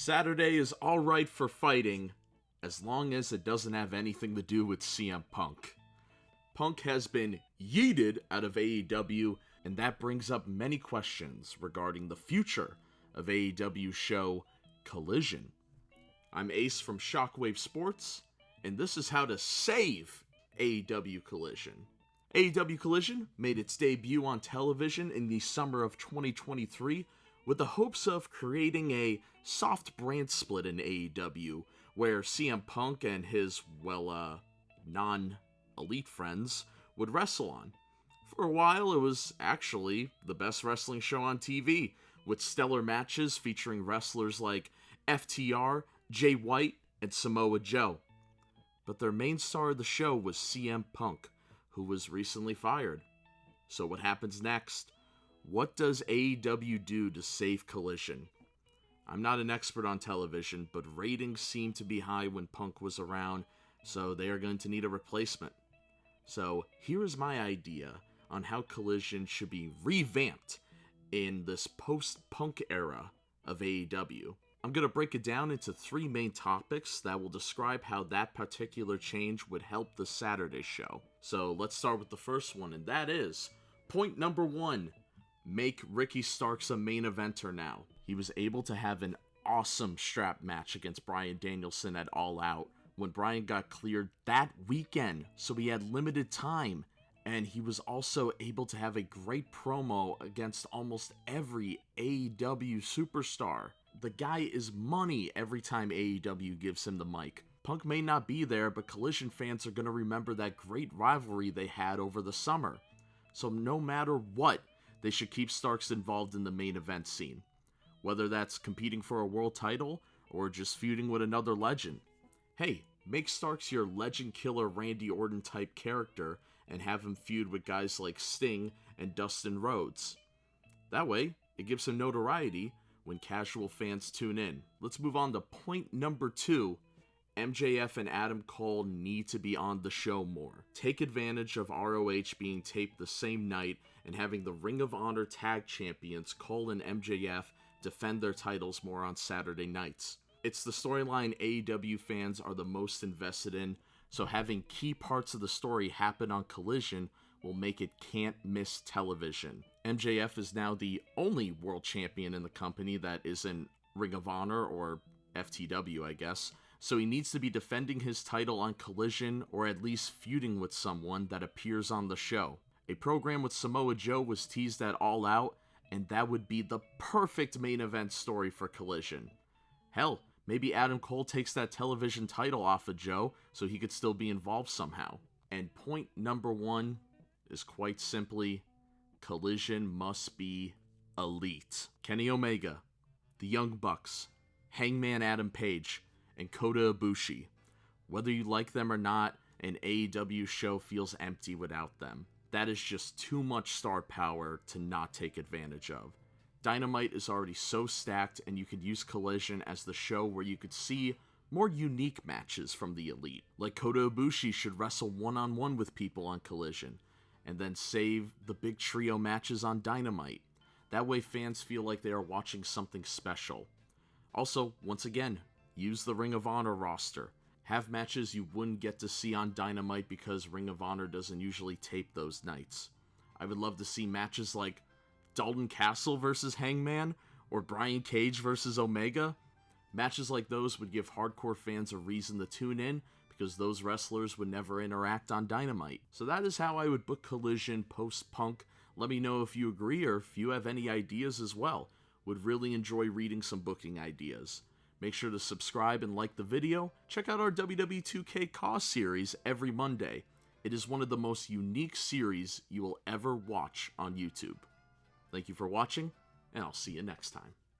Saturday is alright for fighting, as long as it doesn't have anything to do with CM Punk. Punk has been yeeted out of AEW, and that brings up many questions regarding the future of AEW's show Collision. I'm Ace from Shockwave Sports, and this is how to save AEW Collision. AEW Collision made its debut on television in the summer of 2023 with the hopes of creating a soft brand split in AEW where CM Punk and his, non-elite friends would wrestle on. For a while, it was actually the best wrestling show on TV, with stellar matches featuring wrestlers like FTR, Jay White, and Samoa Joe. But their main star of the show was CM Punk, who was recently fired. So what happens next? What does AEW do to save Collision? I'm not an expert on television, but ratings seemed to be high when Punk was around, so they are going to need a replacement. So here is my idea on how Collision should be revamped in this post-Punk era of AEW. I'm going to break it down into three main topics that will describe how that particular change would help the Saturday show. So let's start with the first one, and that is point number 1. Make Ricky Starks a main eventer now. He was able to have an awesome strap match against Bryan Danielson at All Out when Bryan got cleared that weekend, so he had limited time. And he was also able to have a great promo against almost every AEW superstar. The guy is money every time AEW gives him the mic. Punk may not be there, but Collision fans are going to remember that great rivalry they had over the summer. So no matter what, they should keep Starks involved in the main event scene. Whether that's competing for a world title, or just feuding with another legend. Hey, make Starks your legend killer Randy Orton type character, and have him feud with guys like Sting and Dustin Rhodes. That way, it gives him notoriety when casual fans tune in. Let's move on to point number 2. MJF and Adam Cole need to be on the show more. Take advantage of ROH being taped the same night and having the Ring of Honor tag champions Cole and MJF defend their titles more on Saturday nights. It's the storyline AEW fans are the most invested in, so having key parts of the story happen on Collision will make it can't miss television. MJF is now the only world champion in the company that isn't Ring of Honor or FTW, I guess, so he needs to be defending his title on Collision or at least feuding with someone that appears on the show. A program with Samoa Joe was teased at All Out, and that would be the perfect main event story for Collision. Hell, maybe Adam Cole takes that television title off of Joe so he could still be involved somehow. And point number 1 is quite simply, Collision must be elite. Kenny Omega, the Young Bucks, Hangman Adam Page, and Kota Ibushi. Whether you like them or not, an AEW show feels empty without them. That is just too much star power to not take advantage of. Dynamite is already so stacked, and you could use Collision as the show where you could see more unique matches from the Elite. Like Kota Ibushi should wrestle one-on-one with people on Collision, and then save the big trio matches on Dynamite. That way fans feel like they are watching something special. Also, once again, use the Ring of Honor roster. Have matches you wouldn't get to see on Dynamite because Ring of Honor doesn't usually tape those nights. I would love to see matches like Dalton Castle versus Hangman, or Brian Cage versus Omega. Matches like those would give hardcore fans a reason to tune in because those wrestlers would never interact on Dynamite. So that is how I would book Collision post-Punk. Let me know if you agree or if you have any ideas as well. Would really enjoy reading some booking ideas. Make sure to subscribe and like the video. Check out our WWE 2K Cause series every Monday. It is one of the most unique series you will ever watch on YouTube. Thank you for watching, and I'll see you next time.